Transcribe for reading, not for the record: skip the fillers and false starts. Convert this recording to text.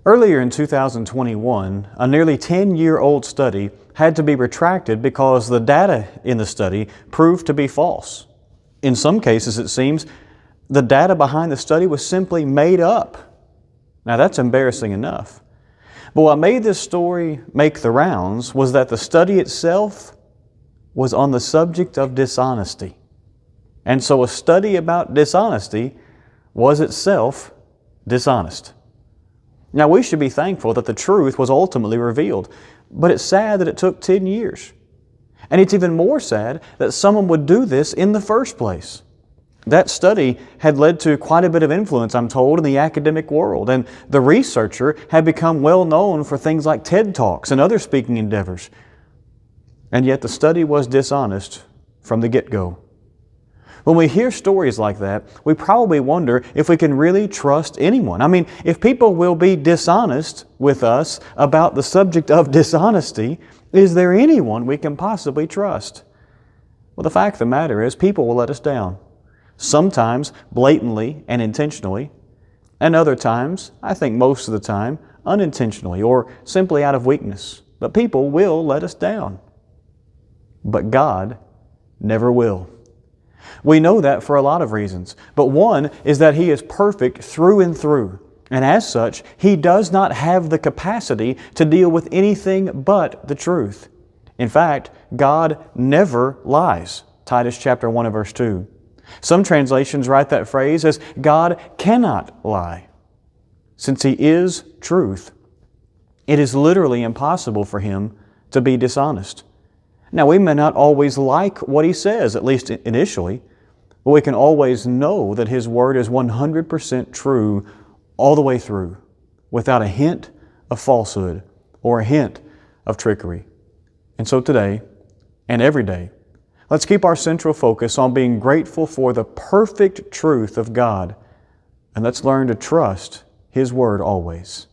Earlier in 2021, a nearly 10-year-old study had to be retracted because the data in the study proved to be false. In some cases, it seems, the data behind the study was simply made up. Now that's embarrassing enough. But what made this story make the rounds was that the study itself was on the subject of dishonesty. And so a study about dishonesty was itself dishonest. Now we should be thankful that the truth was ultimately revealed, but it's sad that it took 10 years. And it's even more sad that someone would do this in the first place. That study had led to quite a bit of influence, I'm told, in the academic world, and the researcher had become well known for things like TED Talks and other speaking endeavors. And yet the study was dishonest from the get-go. When we hear stories like that, we probably wonder if we can really trust anyone. I mean, if people will be dishonest with us about the subject of dishonesty, is there anyone we can possibly trust? Well, the fact of the matter is, people will let us down. Sometimes blatantly and intentionally, and other times, I think most of the time, unintentionally or simply out of weakness. But people will let us down. But God never will. We know that for a lot of reasons, but one is that He is perfect through and through, and as such, He does not have the capacity to deal with anything but the truth. In fact, God never lies. Titus chapter 1 and verse 2. Some translations write that phrase as God cannot lie. Since He is truth, it is literally impossible for Him to be dishonest. Now, we may not always like what He says, at least initially, but we can always know that His Word is 100% true all the way through, without a hint of falsehood or a hint of trickery. And so today, and every day, let's keep our central focus on being grateful for the perfect truth of God, and let's learn to trust His Word always.